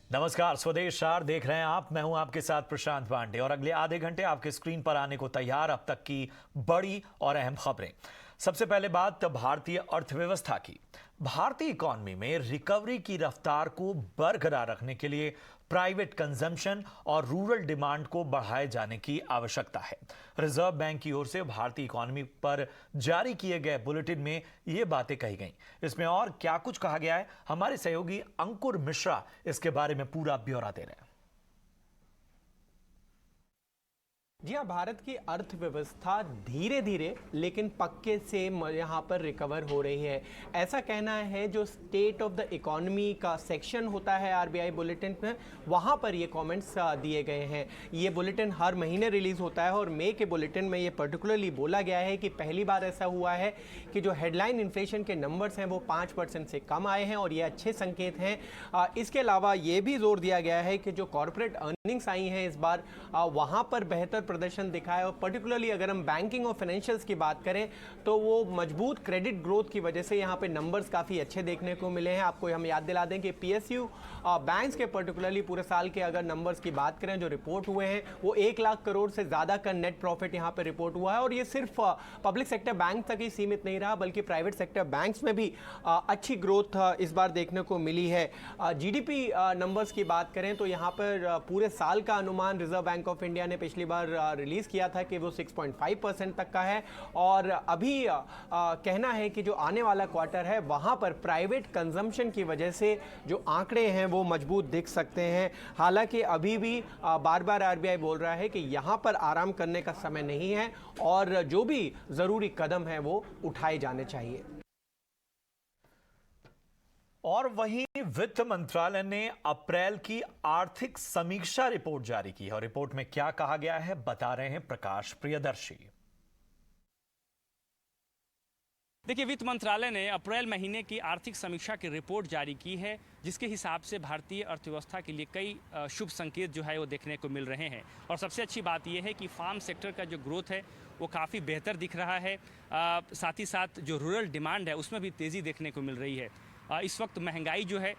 नमस्कार, स्वदेश चार देख रहे हैं आप। मैं हूं आपके साथ प्रशांत पांडे और अगले आधे घंटे आपके स्क्रीन पर आने को तैयार अब तक की बड़ी और अहम खबरें। सबसे पहले बात भारतीय अर्थव्यवस्था की। भारतीय इकॉनमी में रिकवरी की रफ्तार को बरकरार रखने के लिए प्राइवेट कंजम्पशन और रूरल डिमांड को बढ़ाए जाने की आवश्यकता है। रिजर्व बैंक की ओर से भारतीय इकॉनमी पर जारी किए गए बुलेटिन में ये बातें कही गई। इसमें और क्या कुछ कहा गया है, हमारे सहयोगी अंकुर मिश्रा इसके बारे में पूरा ब्यौरा दे रहे हैं। जी हाँ, भारत की अर्थव्यवस्था धीरे धीरे लेकिन पक्के से यहाँ पर रिकवर हो रही है, ऐसा कहना है। जो स्टेट ऑफ द इकोनॉमी का सेक्शन होता है आरबीआई बुलेटिन में, वहाँ पर ये कमेंट्स दिए गए हैं। ये बुलेटिन हर महीने रिलीज़ होता है और मई के बुलेटिन में ये पर्टिकुलरली बोला गया है कि पहली बार ऐसा हुआ है कि जो हेडलाइन इन्फ्लेशन के नंबर्स हैं वो 5% से कम आए हैं और ये अच्छे संकेत हैं। इसके अलावा ये भी जोर दिया गया है कि जो कॉर्पोरेट अर्निंग्स आई हैं इस बार, वहाँ पर बेहतर प्रदर्शन दिखा है। और पर्टिकुलरली अगर हम बैंकिंग और फाइनेंशियल्स की बात करें तो वो मजबूत क्रेडिट ग्रोथ की वजह से यहाँ पे नंबर्स काफ़ी अच्छे देखने को मिले हैं। आपको हम याद दिला दें कि पीएसयू बैंक्स के पर्टिकुलरली पूरे साल के अगर नंबर्स की बात करें जो रिपोर्ट हुए हैं, वो 1 लाख करोड़ से ज़्यादा का नेट प्रॉफिट यहाँ पे रिपोर्ट हुआ है। और ये सिर्फ पब्लिक सेक्टर बैंक तक ही सीमित नहीं रहा, बल्कि प्राइवेट सेक्टर बैंक्स में भी अच्छी ग्रोथ इस बार देखने को मिली है। जीडीपी नंबर्स की बात करें तो यहाँ पर पूरे साल का अनुमान रिजर्व बैंक ऑफ इंडिया ने पिछली बार रिलीज किया था कि वो 6.5% तक का है। और अभी कहना है कि जो आने वाला क्वार्टर है वहां पर प्राइवेट कंजम्पशन की वजह से जो आंकड़े हैं वो मजबूत दिख सकते हैं। हालांकि अभी भी बार बार आरबीआई बोल रहा है कि यहां पर आराम करने का समय नहीं है और जो भी जरूरी कदम है वो उठाए जाने चाहिए। और वहीं वित्त मंत्रालय ने अप्रैल की आर्थिक समीक्षा रिपोर्ट जारी की है और रिपोर्ट में क्या कहा गया है बता रहे हैं प्रकाश प्रियदर्शी। देखिए, वित्त मंत्रालय ने अप्रैल महीने की आर्थिक समीक्षा की रिपोर्ट जारी की है, जिसके हिसाब से भारतीय अर्थव्यवस्था के लिए कई शुभ संकेत जो है वो देखने को मिल रहे हैं। और सबसे अच्छी बात यह है कि फार्म सेक्टर का जो ग्रोथ है वो काफ़ी बेहतर दिख रहा है। साथ ही साथ जो रूरल डिमांड है उसमें भी तेज़ी देखने को मिल रही है। इस वक्त महंगाई जो है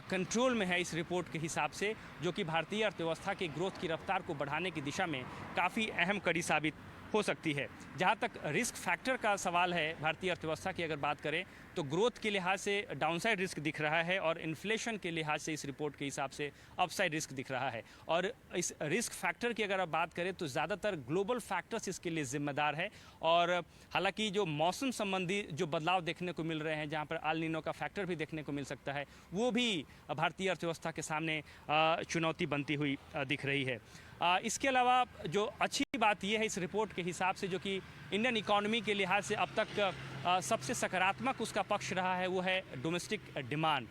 कंट्रोल में है इस रिपोर्ट के हिसाब से, जो कि भारतीय अर्थव्यवस्था की ग्रोथ की रफ्तार को बढ़ाने की दिशा में काफ़ी अहम कड़ी साबित हो सकती है। जहाँ तक रिस्क फैक्टर का सवाल है भारतीय अर्थव्यवस्था की अगर बात करें तो ग्रोथ के लिहाज से डाउनसाइड रिस्क दिख रहा है और इन्फ्लेशन के लिहाज से इस रिपोर्ट के हिसाब से अपसाइड रिस्क दिख रहा है। और इस रिस्क फैक्टर की अगर आप बात करें तो ज़्यादातर ग्लोबल फैक्टर्स इसके लिए जिम्मेदार है। और हालांकि जो मौसम संबंधी जो बदलाव देखने को मिल रहे हैं, जहाँ पर अल नीनो का फैक्टर भी देखने को मिल सकता है, वो भी भारतीय अर्थव्यवस्था के सामने चुनौती बनती हुई दिख रही है। इसके अलावा जो अच्छी बात यह है इस रिपोर्ट के हिसाब से, जो कि इंडियन इकॉनमी के लिहाज से अब तक सबसे सकारात्मक उसका पक्ष रहा है, वो है डोमेस्टिक डिमांड।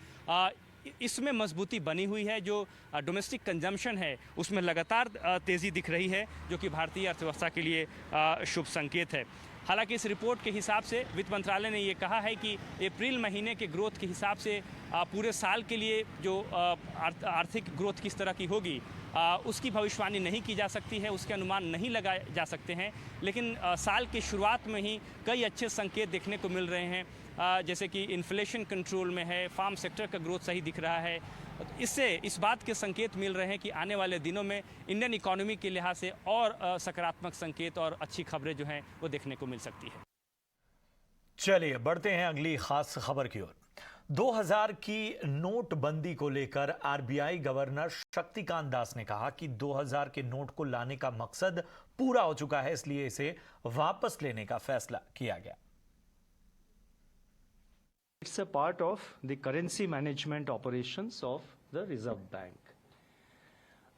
इसमें मजबूती बनी हुई है। जो डोमेस्टिक कंजम्पशन है उसमें लगातार तेज़ी दिख रही है, जो कि भारतीय अर्थव्यवस्था के लिए शुभ संकेत है। हालांकि इस रिपोर्ट के हिसाब से वित्त मंत्रालय ने ये कहा है कि अप्रैल महीने के ग्रोथ के हिसाब से पूरे साल के लिए जो आर्थिक ग्रोथ किस तरह की होगी उसकी भविष्यवाणी नहीं की जा सकती है, उसके अनुमान नहीं लगाए जा सकते हैं। लेकिन साल की शुरुआत में ही कई अच्छे संकेत देखने को मिल रहे हैं, जैसे कि इन्फ्लेशन कंट्रोल में है, फार्म सेक्टर का ग्रोथ सही दिख रहा है। इससे इस बात के संकेत मिल रहे हैं कि आने वाले दिनों में इंडियन इकोनॉमी के लिहाज से और सकारात्मक संकेत और अच्छी खबरें जो हैं वो देखने को मिल सकती है। चलिए बढ़ते हैं अगली खास खबर की ओर। 2000 की नोटबंदी को लेकर आरबीआई गवर्नर शक्तिकांत दास ने कहा कि 2000 के नोट को लाने का मकसद पूरा हो चुका है, इसलिए इसे वापस लेने का फैसला किया गया। It's a part of the currency management operations of the Reserve Bank.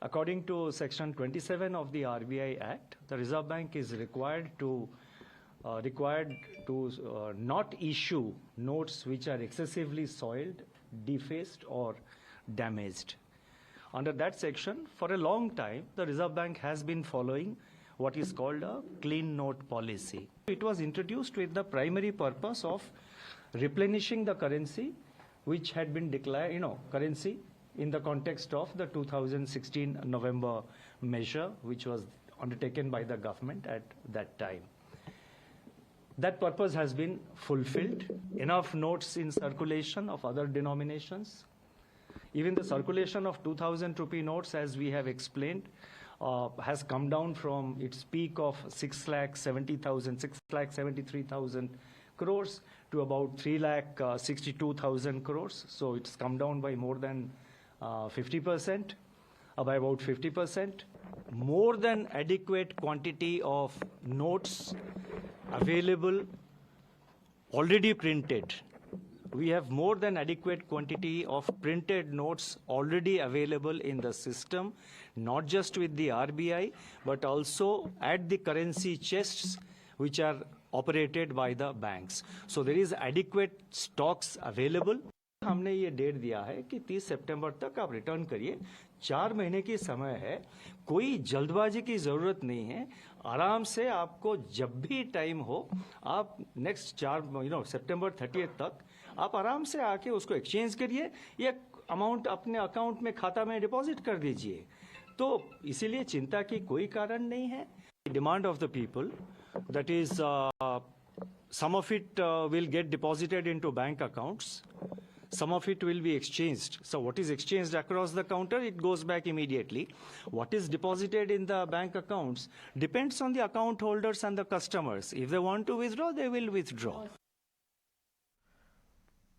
According to Section 27 of the RBI Act, the Reserve Bank is required to not issue notes which are excessively soiled, defaced, or damaged. Under that section, for a long time, the Reserve Bank has been following what is called a clean note policy. It was introduced with the primary purpose of replenishing the currency which had been declared, currency in the context of the 2016 November measure which was undertaken by the government at that time. That purpose has been fulfilled. Enough notes in circulation of other denominations. Even the circulation of 2000 rupee notes, as we have explained, has come down from its peak of 6,73,000 crores to about 3,62,000 crores. So it's come down by more than 50%, by about 50%. More than adequate quantity of notes available, already printed. We have more than adequate quantity of printed notes already available in the system, not just with the RBI, but also at the currency chests which are operated by the banks. So there is adequate stocks available. हमने ये date दिया है कि 30 सितंबर तक आप return करिए। 4 महीने की समय है, कोई जल्दबाजी की जरूरत नहीं है। आराम से आपको जब भी टाइम हो, आप नेक्स्ट 4 सितंबर 30 तक आप आराम से आके उसको एक्सचेंज करिए या अमाउंट अपने अकाउंट में खाता में डिपॉजिट कर दीजिए। तो इसीलिए चिंता की कोई कारण नहीं है। Demand of the people, that is some of it will get deposited into bank accounts. Some of it will be exchanged. So what is exchanged across the counter, it goes back immediately. What is deposited in the bank accounts depends on the account holders and the customers. If they want to withdraw, they will withdraw.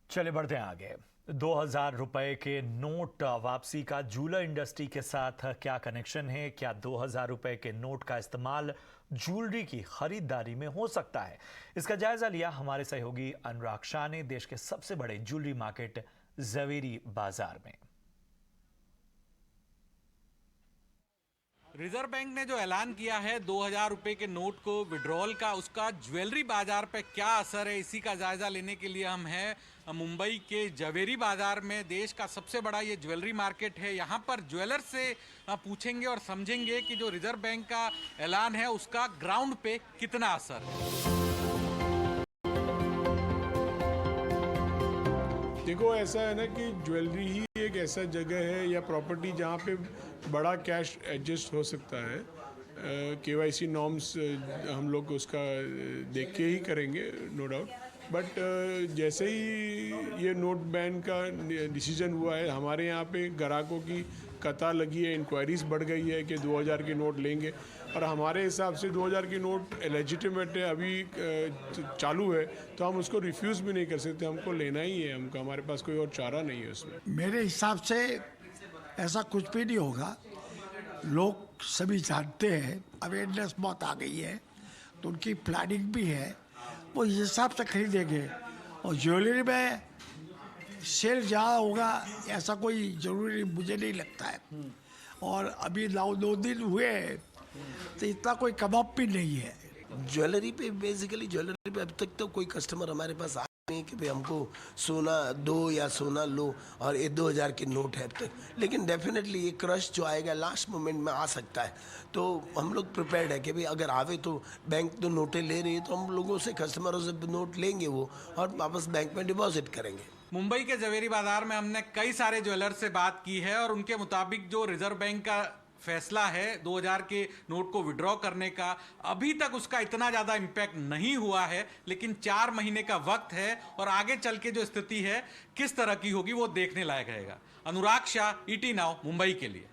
चलिए बढ़ते हैं आगे। 2000 रुपए के note वापसी का jeweller industry के साथ क्या कनेक्शन है? क्या 2000 रुपए के नोट का इस्तेमाल ज्वेलरी की खरीदारी में हो सकता है? इसका जायजा लिया हमारे सहयोगी अनुराग शाह ने देश के सबसे बड़े ज्वेलरी मार्केट जवेरी बाजार में। रिजर्व बैंक ने जो ऐलान किया है 2000 रुपए के नोट को विड्रॉल का, उसका ज्वेलरी बाजार पे क्या असर है, इसी का जायजा लेने के लिए हम हैं मुंबई के जवेरी बाजार में। देश का सबसे बड़ा ये ज्वेलरी मार्केट है। यहाँ पर ज्वेलर से पूछेंगे और समझेंगे कि जो रिजर्व बैंक का ऐलान है उसका ग्राउंड पे कितना असर है। देखो, ऐसा है ना कि ज्वेलरी ही एक ऐसा जगह है या प्रॉपर्टी जहाँ पे बड़ा कैश एडजस्ट हो सकता है। KYC नॉर्म्स हम लोग उसका देख के ही करेंगे, नो डाउट। बट जैसे ही ये नोट बैन का डिसीजन हुआ है, हमारे यहाँ पे ग्राहकों की कतार लगी है, इंक्वायरीज बढ़ गई है कि 2000 के नोट लेंगे। और हमारे हिसाब से 2000 की नोट लेजिटिमेट है, अभी चालू है, तो हम उसको रिफ्यूज़ भी नहीं कर सकते। हमको लेना ही है, हमको, हमारे पास कोई और चारा नहीं है उसमें। मेरे हिसाब से ऐसा कुछ भी नहीं होगा। लोग सभी जानते हैं, अवेयरनेस बहुत आ गई है, तो उनकी प्लानिंग भी है, वो इस हिसाब से खरीदेंगे। और ज्वेलरी में सेल जहाँ होगा ऐसा कोई ज़रूरी मुझे नहीं लगता है। और अभी 9 दिन हुए हैं तो इतना कोई कमअप भी नहीं है। ज्वेलरी पे, बेसिकली ज्वेलरी पे अब तक तो कोई कस्टमर हमारे पास आया नहीं कि भाई हमको सोना दो या सोना लो और ये 2000 के नोट है अब तक। लेकिन डेफिनेटली ये क्रश जो आएगा लास्ट मोमेंट में आ सकता है, तो हम लोग प्रिपेयर्ड है कि भाई अगर आवे तो बैंक तो नोटें ले रही है, तो हम लोगों से, कस्टमरों से नोट लेंगे वो और वापस बैंक में डिपॉजिट करेंगे। मुंबई के जवेरी बाजार में हमने कई सारे ज्वेलर से बात की है और उनके मुताबिक जो रिजर्व बैंक का फैसला है 2000 के नोट को विड्रॉ करने का, अभी तक उसका इतना ज़्यादा इम्पैक्ट नहीं हुआ है। लेकिन 4 महीने का वक्त है और आगे चल के जो स्थिति है किस तरह की होगी वो देखने लायक रहेगा। अनुराग शाह, ET नाउ, मुंबई के लिए।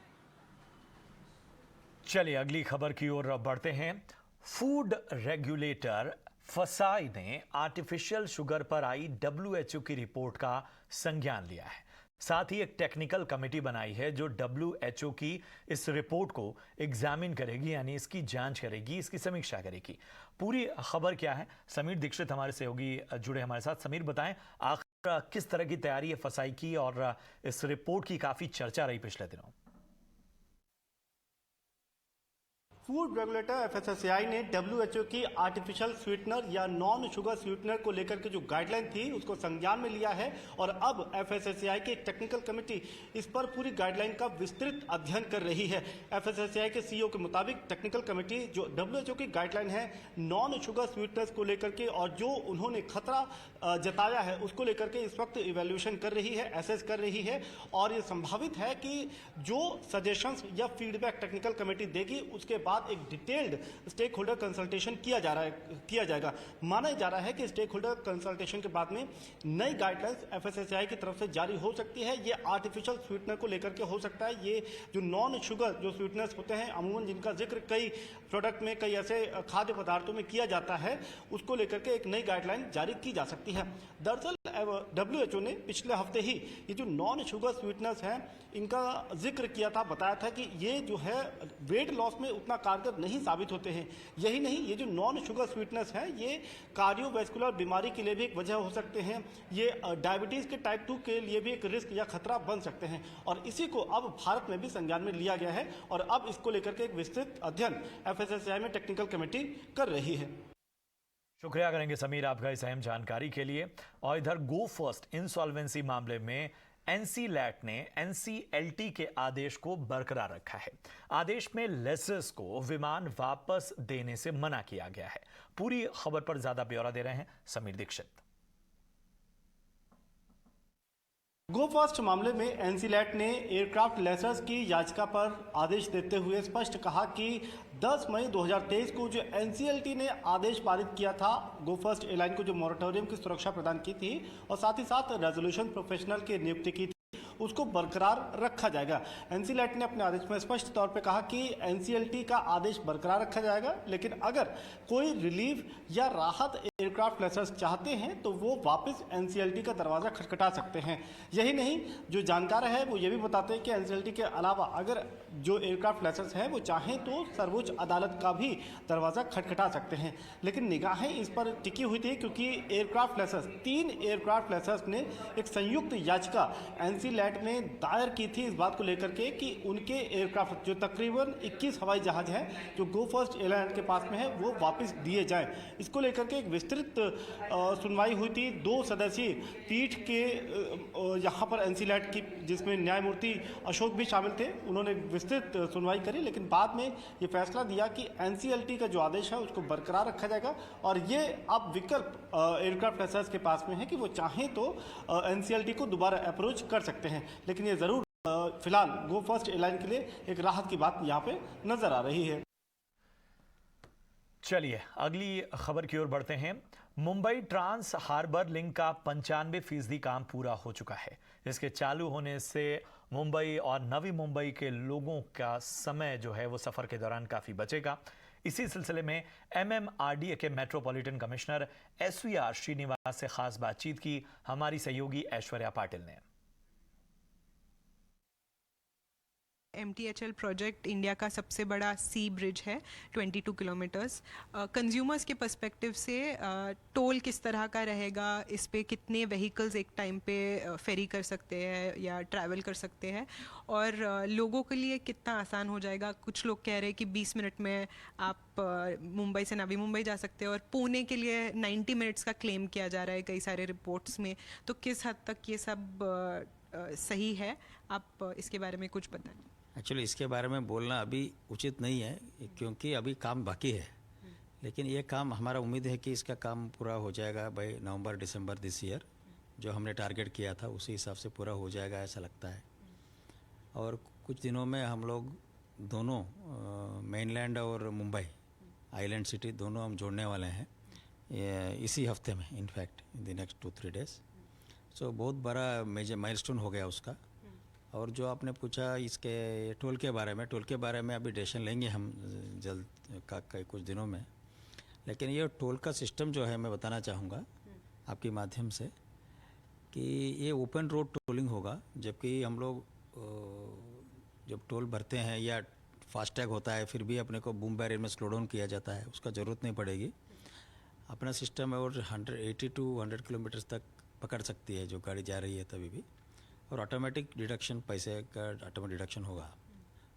चलिए अगली खबर की ओर बढ़ते हैं। फूड रेगुलेटर फसाई ने आर्टिफिशियल शुगर पर आई WHO की रिपोर्ट का संज्ञान लिया है। साथ ही एक टेक्निकल कमेटी बनाई है जो WHO की इस रिपोर्ट को एग्जामिन करेगी, यानी इसकी जांच करेगी, इसकी समीक्षा करेगी। पूरी खबर क्या है, समीर दीक्षित हमारे सहयोगी जुड़े हमारे साथ। समीर, बताएं आखिर किस तरह की तैयारी है फसाई की, और इस रिपोर्ट की काफी चर्चा रही पिछले दिनों। फूड रेगुलेटर FSSAI ने WHO की आर्टिफिशियल स्वीटनर या नॉन शुगर स्वीटनर को लेकर के जो गाइडलाइन थी उसको संज्ञान में लिया है और अब FSSAI की एक टेक्निकल कमेटी इस पर पूरी गाइडलाइन का विस्तृत अध्ययन कर रही है। FSSAI के CEO के मुताबिक टेक्निकल कमेटी जो WHO की गाइडलाइन है नॉन शुगर स्वीटनर्स को लेकर के और जो उन्होंने खतरा जताया है उसको लेकर के इस वक्त इवेल्यूएशन कर रही है, एसेस कर रही है और ये संभावित है कि जो सजेशंस या फीडबैक टेक्निकल कमेटी देगी उसके बाद बाद एक डिटेल्ड स्टेक होल्डर कंसल्टेशन किया जाएगा। माना जा रहा है कि स्टेक होल्डर कंसल्टेशन के बाद में नई गाइडलाइंस एफएसएसएआई की तरफ से जारी हो सकती है। ये आर्टिफिशियल स्वीटनर को लेकर के हो सकता है। ये जो नॉन शुगर जो स्वीटनर्स होते हैं अमूमन जिनका जिक्र कई प्रोडक्ट में, कई ऐसे खाद्य पदार्थों में किया जाता है, उसको लेकर के एक नई गाइडलाइन जारी की जा सकती है। दरअसल WHO ने पिछले हफ्ते ही ये जो नॉन शुगर स्वीटनर्स हैं इनका जिक्र किया था, बताया था कि ये जो है वेट लॉस में उतना कारगर नहीं साबित होते हैं। यही नहीं, ये जो नॉन शुगर स्वीटनर्स हैं ये कार्डियोवैस्कुलर बीमारी के लिए भी एक वजह हो सकते हैं। ये डायबिटीज़ के टाइप 2 के लिए भी एक रिस्क या खतरा बन सकते हैं और इसी को अब भारत में भी संज्ञान में लिया गया है और अब इसको लेकर के एक विस्तृत अध्ययन एफएसएसएआई में टेक्निकल कमेटी कर रही है। शुक्रिया करेंगे समीर आपका इस अहम जानकारी के लिए। और इधर गो फर्स्ट इंसॉल्वेंसी मामले में एनसीलैट ने एनसीएलटी के आदेश को बरकरार रखा है। आदेश में लेसर्स को विमान वापस देने से मना किया गया है। पूरी खबर पर ज्यादा ब्यौरा दे रहे हैं समीर दीक्षित। गो फर्स्ट मामले में एनसीलैट ने एयरक्राफ्ट लेसर्स की याचिका पर आदेश देते हुए स्पष्ट कहा कि 10 मई 2023 को जो एनसीएलटी ने आदेश पारित किया था गो फर्स्ट एयरलाइन को जो मॉरेटोरियम की सुरक्षा प्रदान की थी और साथ ही साथ रेजोल्यूशन प्रोफेशनल की नियुक्ति की थी, उसको बरकरार रखा जाएगा। एनसीलैट ने अपने आदेश में स्पष्ट तौर पे कहा कि एनसीएलटी का आदेश बरकरार रखा जाएगा, लेकिन अगर कोई रिलीफ या राहत एयरक्राफ्ट लेसर्स चाहते हैं तो वो वापस एनसीएलटी का दरवाज़ा खटखटा सकते हैं। यही नहीं, जो जानकार है वो ये भी बताते हैं कि एनसीएलटी के अलावा अगर जो एयरक्राफ्ट लेसर्स हैं वो चाहें तो सर्वोच्च अदालत का भी दरवाज़ा खटखटा सकते हैं। लेकिन निगाहें इस पर टिकी हुई थी क्योंकि एयरक्राफ्ट लेसर्स 3 एयरक्राफ्ट लेसर्स ने एक संयुक्त याचिका एनसीलैट में दायर की थी इस बात को लेकर के कि उनके एयरक्राफ्ट जो तकरीबन 21 हवाई जहाज हैं जो गो फर्स्ट एयरलाइन के पास में है वो वापस दिए जाएं। इसको लेकर के एक विस्तृत सुनवाई हुई थी 2 सदस्यीय पीठ के यहाँ पर एनसीलैट की, जिसमें न्यायमूर्ति अशोक भी शामिल थे। उन्होंने विस्तृत सुनवाई करी, लेकिन बाद में ये फैसला दिया कि एनसीएलटी का जो आदेश है उसको बरकरार रखा जाएगा और ये अब विकल्प एयरक्राफ्ट लेसर्स के पास में है कि वो चाहें तो एनसीएलटी को दोबारा अप्रोच कर सकते हैं। लेकिन ये ज़रूर फिलहाल गो फर्स्ट एयरलाइन के लिए एक राहत की बात यहाँ पे नजर आ रही है। चलिए अगली खबर की ओर बढ़ते हैं। मुंबई ट्रांस हार्बर लिंक का 95% काम पूरा हो चुका है। इसके चालू होने से मुंबई और नवी मुंबई के लोगों का समय जो है वो सफर के दौरान काफी बचेगा। इसी सिलसिले में MMRDA के मेट्रोपॉलिटन कमिश्नर SVR श्रीनिवास से खास बातचीत की हमारी सहयोगी ऐश्वर्या पाटिल ने। MTHL प्रोजेक्ट इंडिया का सबसे बड़ा सी ब्रिज है 22 किलोमीटर्स। कंज्यूमर्स के पर्सपेक्टिव से टोल किस तरह का रहेगा, इस पे कितने व्हीकल्स एक टाइम पे फेरी कर सकते हैं या ट्रैवल कर सकते हैं और लोगों के लिए कितना आसान हो जाएगा। कुछ लोग कह रहे हैं कि 20 मिनट में आप मुंबई से नवी मुंबई जा सकते हैं और पुणे के लिए 90 मिनट्स का क्लेम किया जा रहा है कई सारे रिपोर्ट्स में। तो किस हद तक ये सब सही है, आप इसके बारे में कुछ बताएं। एक्चुअली इसके बारे में बोलना अभी उचित नहीं है क्योंकि अभी काम बाकी है, लेकिन ये काम हमारा उम्मीद है कि इसका काम पूरा हो जाएगा by November December this year. जो हमने टारगेट किया था उसी हिसाब से पूरा हो जाएगा ऐसा लगता है। और कुछ दिनों में हम लोग दोनों मेनलैंड और मुंबई आइलैंड सिटी दोनों हम जोड़ने वाले हैं इसी हफ्ते में, in fact in the next 2-3 days. So बहुत बड़ा मेजर माइलस्टोन हो गया उसका। और जो आपने पूछा इसके टोल के बारे में अभी डिसीजन लेंगे हम जल्द कुछ दिनों में। लेकिन ये टोल का सिस्टम जो है मैं बताना चाहूँगा आपके माध्यम से कि ये ओपन रोड टोलिंग होगा, जबकि हम लोग जब टोल भरते हैं या फास्टैग होता है फिर भी अपने को बूम बैरियर में स्लो डाउन किया जाता है, उसका ज़रूरत नहीं पड़ेगी। अपना सिस्टम है और 180 to 100 किलोमीटर तक पकड़ सकती है जो गाड़ी जा रही है तभी भी, और ऑटोमेटिक डिडक्शन, पैसे का ऑटोमेटिक डिडक्शन होगा।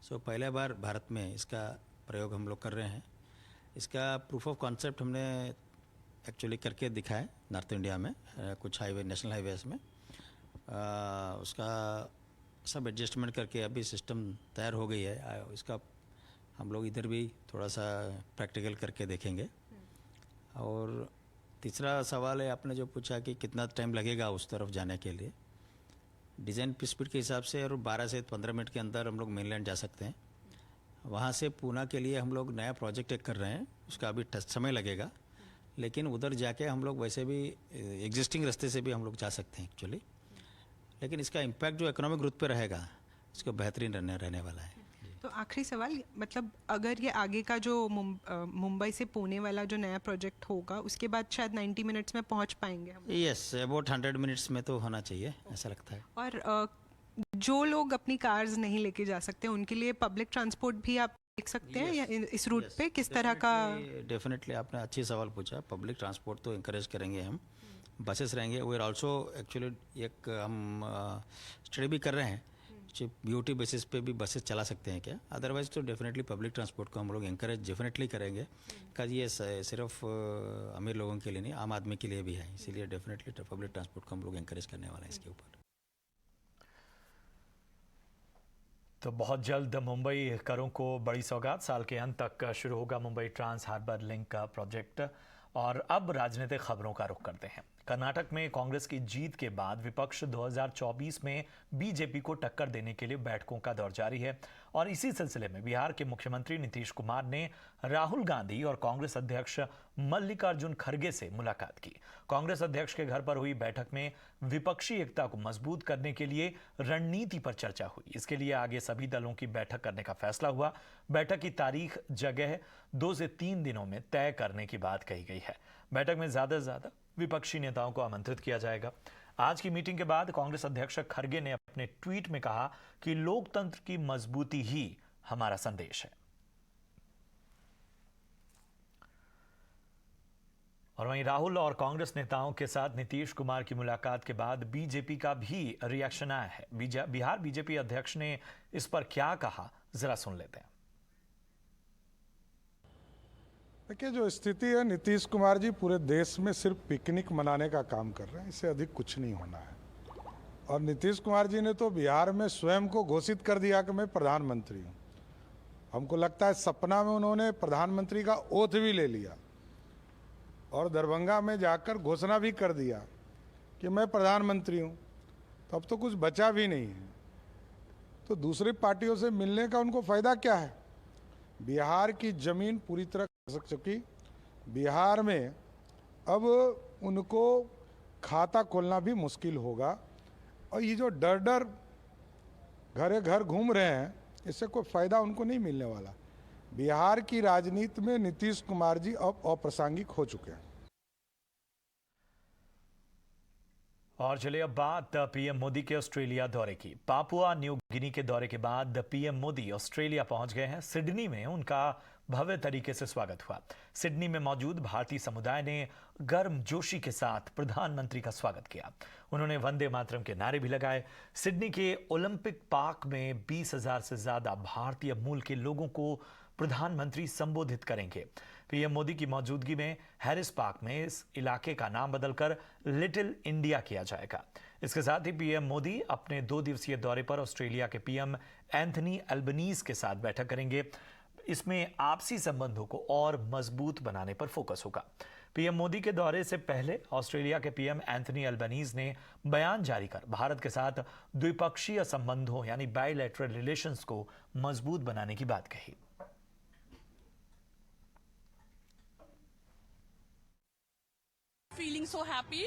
सो पहले बार भारत में इसका प्रयोग हम लोग कर रहे हैं। इसका प्रूफ ऑफ कॉन्सेप्ट हमने एक्चुअली करके दिखाया नॉर्थ इंडिया में कुछ हाईवे, नेशनल हाईवेज में। उसका सब एडजस्टमेंट करके अभी सिस्टम तैयार हो गई है। इसका हम लोग इधर भी थोड़ा सा प्रैक्टिकल करके देखेंगे। और तीसरा सवाल है आपने जो पूछा कि कितना टाइम लगेगा उस तरफ जाने के लिए। डिज़ाइन स्पीड के हिसाब से और 12 से 15 मिनट के अंदर हम लोग मेनलैंड जा सकते हैं। वहाँ से पूना के लिए हम लोग नया प्रोजेक्ट एक कर रहे हैं, उसका अभी समय लगेगा, लेकिन उधर जाके हम लोग वैसे भी एग्जिस्टिंग रास्ते से भी हम लोग जा सकते हैं एक्चुअली, लेकिन इसका इम्पैक्ट जो इकोनॉमिक ग्रोथ पे रहेगा उसको बेहतरीन रहने वाला है। तो आखिरी सवाल, मतलब अगर ये आगे का जो मुंबई से पुणे वाला जो नया प्रोजेक्ट होगा उसके बाद शायद 90 मिनट्स में पहुंच पाएंगे हम? यस, अबाउट 100 मिनट्स में तो होना चाहिए, ऐसा लगता है। और जो लोग अपनी कार्स नहीं लेके जा सकते उनके लिए पब्लिक ट्रांसपोर्ट भी आप देख सकते हैं या इस रूट पे किस तरह का? डेफिनेटली आपने अच्छी सवाल पूछा। पब्लिक ट्रांसपोर्ट तो इंकरेज करेंगे हम, बसेस रहेंगे। वी आर ऑल्सो एक्चुअली एक हम स्टडी भी कर रहे हैं, ब्यूटी बेसिस पे भी बसेस चला सकते हैं क्या। अदरवाइज तो डेफिनेटली पब्लिक ट्रांसपोर्ट को हम लोग इंकरेज डेफिनेटली करेंगे, क्योंकि ये सिर्फ अमीर लोगों के लिए नहीं, आम आदमी के लिए भी है, इसीलिए डेफिनेटली पब्लिक ट्रांसपोर्ट को हम लोग इंकरेज करने वाले हैं इसके ऊपर। तो बहुत जल्द मुंबई करों को बड़ी सौगात, साल के अंत तक शुरू होगा मुंबई ट्रांस हार्बर लिंक का प्रोजेक्ट। और अब राजनीतिक खबरों का रुख करते हैं। कर्नाटक में कांग्रेस की जीत के बाद विपक्ष 2024 में बीजेपी को टक्कर देने के लिए बैठकों का दौर जारी है और इसी सिलसिले में बिहार के मुख्यमंत्री नीतीश कुमार ने राहुल गांधी और कांग्रेस अध्यक्ष मल्लिकार्जुन खड़गे से मुलाकात की। कांग्रेस अध्यक्ष के घर पर हुई बैठक में विपक्षी एकता को मजबूत करने के लिए रणनीति पर चर्चा हुई। इसके लिए आगे सभी दलों की बैठक करने का फैसला हुआ। बैठक की तारीख जगह 2 से 3 दिनों में तय करने की बात कही गई है। बैठक में ज्यादा से ज्यादा विपक्षी नेताओं को आमंत्रित किया जाएगा। आज की मीटिंग के बाद कांग्रेस अध्यक्ष खड़गे ने अपने ट्वीट में कहा कि लोकतंत्र की मजबूती ही हमारा संदेश है। और वहीं राहुल और कांग्रेस नेताओं के साथ नीतीश कुमार की मुलाकात के बाद बीजेपी का भी रिएक्शन आया है। बिहार बीजेपी अध्यक्ष ने इस पर क्या कहा, जरा सुन लेते हैं। देखिए, जो स्थिति है, नीतीश कुमार जी पूरे देश में सिर्फ पिकनिक मनाने का काम कर रहे हैं, इससे अधिक कुछ नहीं होना है। और नीतीश कुमार जी ने तो बिहार में स्वयं को घोषित कर दिया कि मैं प्रधानमंत्री हूँ। हमको लगता है सपना में उन्होंने प्रधानमंत्री का ओथ भी ले लिया और दरभंगा में जाकर घोषणा भी कर दिया कि मैं प्रधानमंत्री हूँ। तो अब तो कुछ बचा भी नहीं है, तो दूसरी पार्टियों से मिलने का उनको फायदा क्या है। बिहार की जमीन पूरी तरह खसक चुकी, बिहार में अब उनको खाता खोलना भी मुश्किल होगा। और ये जो डर डर घरे घर घूम रहे हैं, इससे कोई फायदा उनको नहीं मिलने वाला। बिहार की राजनीति में नीतीश कुमार जी अब अप्रासंगिक हो चुके हैं। और चलिए अब बात पीएम मोदी के ऑस्ट्रेलिया दौरे की। पापुआ न्यू गिनी के दौरे के बाद पीएम मोदी ऑस्ट्रेलिया पहुंच गए हैं। सिडनी में उनका भव्य तरीके से स्वागत हुआ। सिडनी में मौजूद भारतीय समुदाय ने गर्मजोशी के साथ प्रधानमंत्री का स्वागत किया। उन्होंने वंदे मातरम के नारे भी लगाए। सिडनी के ओलंपिक पार्क में 20,000 से ज्यादा भारतीय मूल के लोगों को प्रधानमंत्री संबोधित करेंगे। पीएम मोदी की मौजूदगी में हैरिस पार्क में इस इलाके का नाम बदलकर लिटिल इंडिया किया जाएगा। इसके साथ ही पीएम मोदी अपने 2 दिवसीय दौरे पर ऑस्ट्रेलिया के पीएम एंथनी अल्बनीज के साथ बैठक करेंगे। इसमें आपसी संबंधों को और मजबूत बनाने पर फोकस होगा। पीएम मोदी के दौरे से पहले ऑस्ट्रेलिया के पीएम एंथनी अल्बनीज ने बयान जारी कर भारत के साथ द्विपक्षीय संबंधों यानी बायलैटरल रिलेशंस को मजबूत बनाने की बात कही। Feeling so happy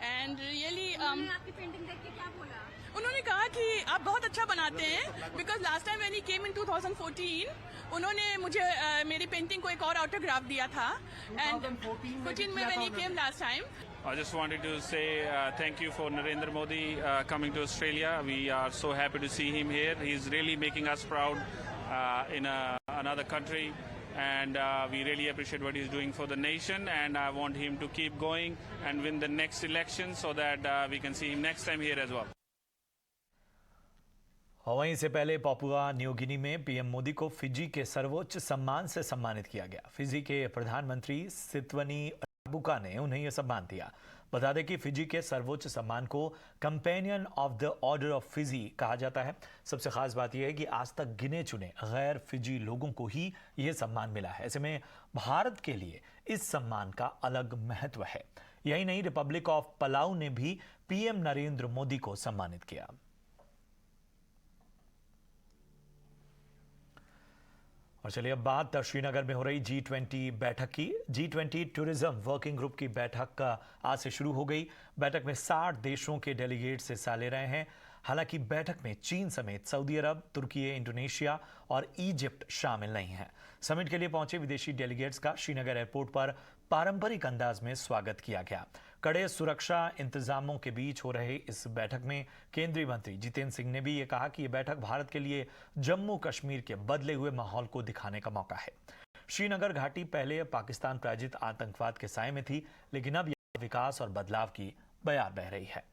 and really आपकी पेंटिंग देख के क्या बोला? उन्होंने कहा कि आप बहुत अच्छा बनाते हैं, because last time when he came in 2014 उन्होंने मुझे मेरी पेंटिंग को एक और ऑटोग्राफ दिया था and 14 में when he came last time. I just wanted to say thank you for Narendra Modi coming to Australia. We are so happy to see him here. He's really making us proud in another country. And we really appreciate what he's doing for the nation, and I want him to keep going and win the next election so that we can see him next time here as well. वहीं से पहले Papua New Guinea में PM Modi को Fiji के सर्वोच्च सम्मान से सम्मानित किया गया। फिजी के प्रधानमंत्री सितवनी राबुका ने उन्हें यह सम्मान दिया। बता दें कि फिजी के सर्वोच्च सम्मान को companion of the order of Fiji कहा जाता है। सबसे खास बात यह है कि आज तक गिने चुने गैर फिजी लोगों को ही यह सम्मान मिला है। ऐसे में भारत के लिए इस सम्मान का अलग महत्व है। यही नहीं, रिपब्लिक ऑफ पलाऊ ने भी पीएम नरेंद्र मोदी को सम्मानित किया। और चलिए अब बात श्रीनगर में हो रही G20 बैठक की। G20 टूरिज्म वर्किंग ग्रुप की बैठक आज से शुरू हो गई। बैठक में 60 देशों के डेलीगेट्स हिस्सा ले रहे हैं। हालांकि बैठक में चीन समेत सऊदी अरब, तुर्की, इंडोनेशिया और इजिप्ट शामिल नहीं है। समिट के लिए पहुंचे विदेशी डेलीगेट्स का श्रीनगर एयरपोर्ट पर पारंपरिक अंदाज में स्वागत किया गया। कड़े सुरक्षा इंतजामों के बीच हो रहे इस बैठक में केंद्रीय मंत्री जितेंद्र सिंह ने भी ये कहा कि ये बैठक भारत के लिए जम्मू कश्मीर के बदले हुए माहौल को दिखाने का मौका है। श्रीनगर घाटी पहले पाकिस्तान प्रायोजित आतंकवाद के साए में थी, लेकिन अब यह विकास और बदलाव की बयार बह रही है।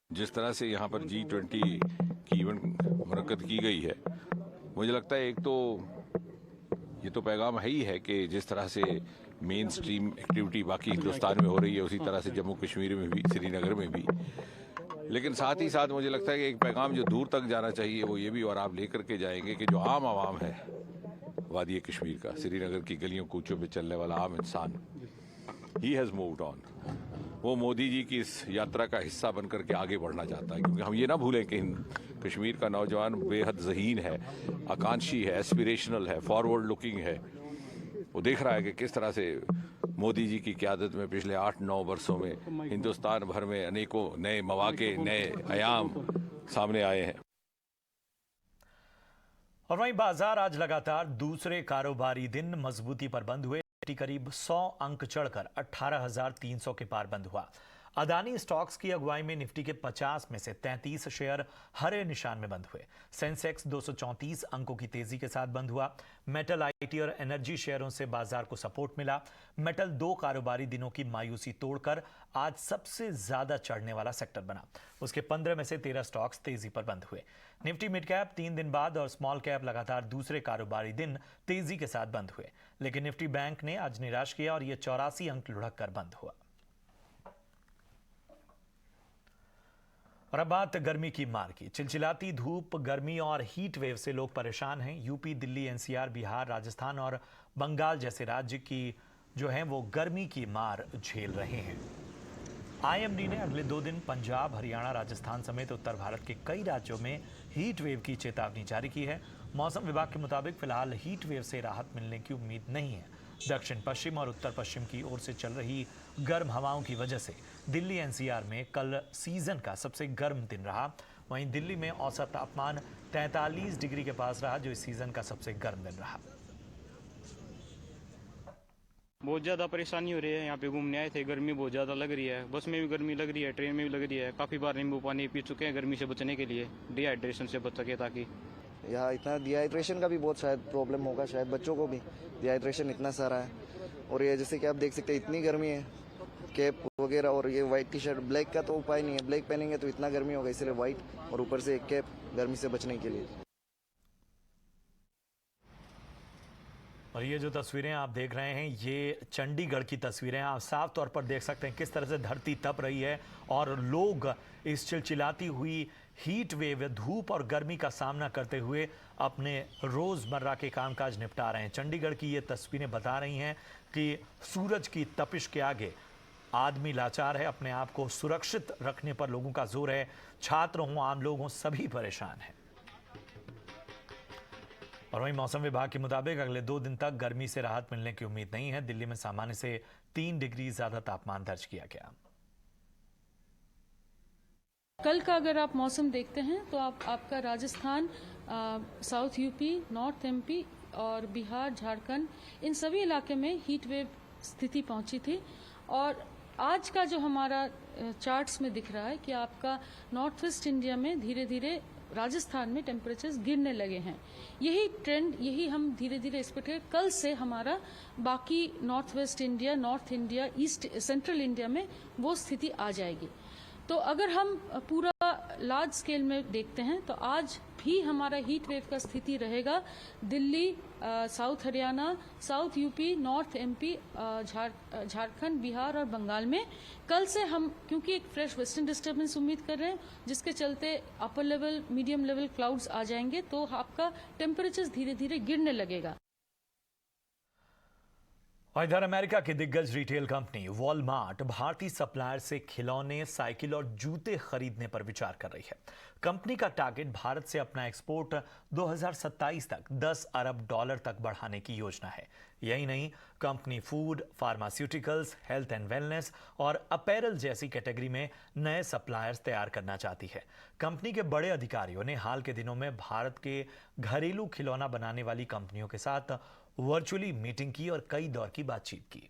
जिस तरह से यहाँ पर G20 की इवेंट मुनक्कद की गई है, मुझे लगता है एक तो ये तो पैगाम है ही है कि जिस तरह से मेन स्ट्रीम एक्टिविटी बाकी हिंदुस्तान में हो रही है, उसी तरह से जम्मू कश्मीर में भी, श्रीनगर में भी। लेकिन साथ ही साथ मुझे लगता है कि एक पैगाम जो दूर तक जाना चाहिए वो ये भी, और आप लेकर के जाएंगे कि जो आम आवाम है वादी कश्मीर का, श्रीनगर की गलियों कूचों पे चलने वाला आम इंसान, ही हैज़ मूव्ड ऑन। वो मोदी जी की इस यात्रा का हिस्सा बनकर के आगे बढ़ना चाहता है, क्योंकि हम ये ना भूलें कि कश्मीर का नौजवान बेहद ज़हीन है, आकांक्षी है, एस्पिरेशनल है, फॉरवर्ड लुकिंग है। वो देख रहा है कि किस तरह से मोदी जी की क़यादत में पिछले 8-9 वर्षों में हिंदुस्तान भर में अनेकों नए मौके, नए आयाम सामने आए हैं। और वहीं बाजार आज लगातार दूसरे कारोबारी दिन मजबूती पर बंद हुए। करीब 100 अंक चढ़कर 18,300 के पार बंद हुआ। अदानी स्टॉक्स की अगुवाई में निफ्टी के 50 में से 33 शेयर हरे निशान में बंद हुए। सेंसेक्स 234 अंकों की तेजी के साथ बंद हुआ। मेटल, आईटी और एनर्जी शेयरों से बाजार को सपोर्ट मिला। मेटल 2 कारोबारी दिनों की मायूसी तोड़कर आज सबसे ज्यादा चढ़ने वाला सेक्टर बना। उसके 15 में से 13 स्टॉक्स तेजी पर बंद हुए। निफ्टी मिड कैप 3 दिन बाद और स्मॉल कैप लगातार दूसरे कारोबारी दिन तेजी के साथ बंद हुए, लेकिन निफ्टी बैंक ने आज निराश किया और यह 84 अंक लुढ़क कर बंद हुआ। और अब बात गर्मी की मार की। चिलचिलाती धूप, गर्मी और हीट वेव से लोग परेशान हैं। यूपी, दिल्ली, एनसीआर, बिहार, राजस्थान और बंगाल जैसे राज्य की जो हैं वो गर्मी की मार झेल रहे हैं। आईएमडी ने अगले 2 दिन पंजाब, हरियाणा, राजस्थान समेत उत्तर भारत के कई राज्यों में हीट वेव की चेतावनी जारी की है। मौसम विभाग के मुताबिक फिलहाल हीट वेव से राहत मिलने की उम्मीद नहीं है। दक्षिण पश्चिम और उत्तर पश्चिम की ओर से चल रही गर्म हवाओं की वजह से दिल्ली एनसीआर में कल सीजन का सबसे गर्म दिन रहा। वहीं दिल्ली में औसत तापमान 43 डिग्री के पास रहा, जो इस सीजन का सबसे गर्म दिन रहा। बहुत ज़्यादा परेशानी हो रही है। यहाँ पे घूमने आए थे, गर्मी बहुत ज़्यादा लग रही है। बस में भी गर्मी लग रही है, ट्रेन में भी लग रही है। काफ़ी बार नींबू पानी पी चुके हैं गर्मी से बचने के लिए, डिहाइड्रेशन से बच सके। ताकि यहाँ इतना डिहाइड्रेशन का भी बहुत शायद प्रॉब्लम होगा, शायद बच्चों को भी डिहाइड्रेशन इतना सारा है। और ये जैसे कि आप देख सकते हैं इतनी गर्मी है, कैप वगैरह और ये वाइट टी शर्ट, ब्लैक का तो उपाय नहीं है, ब्लैक पहनेंगे तो इतना गर्मी होगा, इसलिए वाइट और ऊपर से एक कैप गर्मी से बचने के लिए। और ये जो तस्वीरें आप देख रहे हैं, ये चंडीगढ़ की तस्वीरें हैं। आप साफ तौर पर देख सकते हैं किस तरह से धरती तप रही है और लोग इस चिलचिलाती हुई हीट वेव, धूप और गर्मी का सामना करते हुए अपने रोजमर्रा के कामकाज निपटा रहे हैं। चंडीगढ़ की ये तस्वीरें बता रही हैं कि सूरज की तपिश के आगे आदमी लाचार है। अपने आप को सुरक्षित रखने पर लोगों का जोर है। छात्र हों, आम लोग हों, सभी परेशान हैं। और वहीं मौसम विभाग के मुताबिक अगले 2 दिन तक गर्मी से राहत मिलने की उम्मीद नहीं है। दिल्ली में सामान्य से 3 डिग्री ज्यादा तापमान दर्ज किया गया। कल का अगर आप मौसम देखते हैं तो आपका Rajasthan, south UP, north MP और बिहार, झारखंड, इन सभी इलाके में हीट वेव स्थिति पहुंची थी। और आज का जो हमारा चार्ट्स में दिख रहा है कि आपका नॉर्थ वेस्ट इंडिया में धीरे धीरे राजस्थान में टेम्परेचर्स गिरने लगे हैं। यही ट्रेंड, यही हम धीरे धीरे एक्सपेक्ट करें। कल से हमारा बाकी north west India, north India, east central India में वो स्थिति आ जाएगी। तो अगर हम पूरा लार्ज स्केल में देखते हैं तो आज भी हमारा हीट वेव का स्थिति रहेगा Delhi, south Haryana, south UP, north MP, Jharkhand, Bihar और बंगाल में। कल से हम क्योंकि एक फ्रेश वेस्टर्न डिस्टर्बेंस उम्मीद कर रहे हैं, जिसके चलते upper level, medium level clouds आ जाएंगे, तो आपका टेम्परेचर धीरे धीरे गिरने लगेगा। और इधर अमेरिका की दिग्गज रिटेल कंपनी वॉलमार्ट भारतीय सप्लायर से खिलौने, साइकिल और जूते खरीदने पर विचार कर रही है। कंपनी का टारगेट भारत से अपना एक्सपोर्ट 2027 तक 10 अरब डॉलर तक बढ़ाने की योजना है। यही नहीं, company food, pharmaceuticals, health and wellness और अपैरल जैसी कैटेगरी में नए सप्लायर्स तैयार करना चाहती है। कंपनी के बड़े अधिकारियों ने हाल के दिनों में भारत के घरेलू खिलौना बनाने वाली कंपनियों के साथ वर्चुअली मीटिंग की और कई दौर की बातचीत की।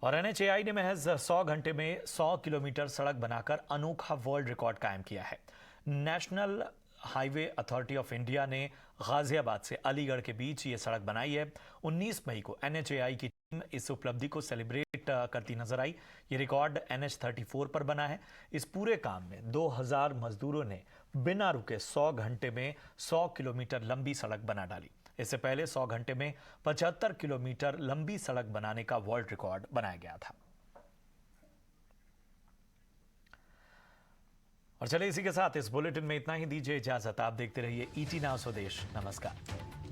और NHAI ने महज 100 घंटे में 100 किलोमीटर सड़क बनाकर अनोखा वर्ल्ड रिकॉर्ड कायम किया है। National highway authority of India ने गाजियाबाद से अलीगढ़ के बीच ये सड़क बनाई है। 19 मई को NHAI की टीम इस उपलब्धि को सेलिब्रेट करती नजर आई। ये रिकॉर्ड NH34 पर बना है। इस पूरे काम में 2000 मजदूरों ने बिना रुके 100 घंटे में 100 किलोमीटर लंबी सड़क बना डाली। इससे पहले 100 घंटे में 75 किलोमीटर लंबी सड़क बनाने का वर्ल्ड रिकॉर्ड बनाया गया था। और चलिए इसी के साथ इस बुलेटिन में इतना ही। दीजिए इजाजत। आप देखते रहिए ET नाउ स्वदेश। नमस्कार।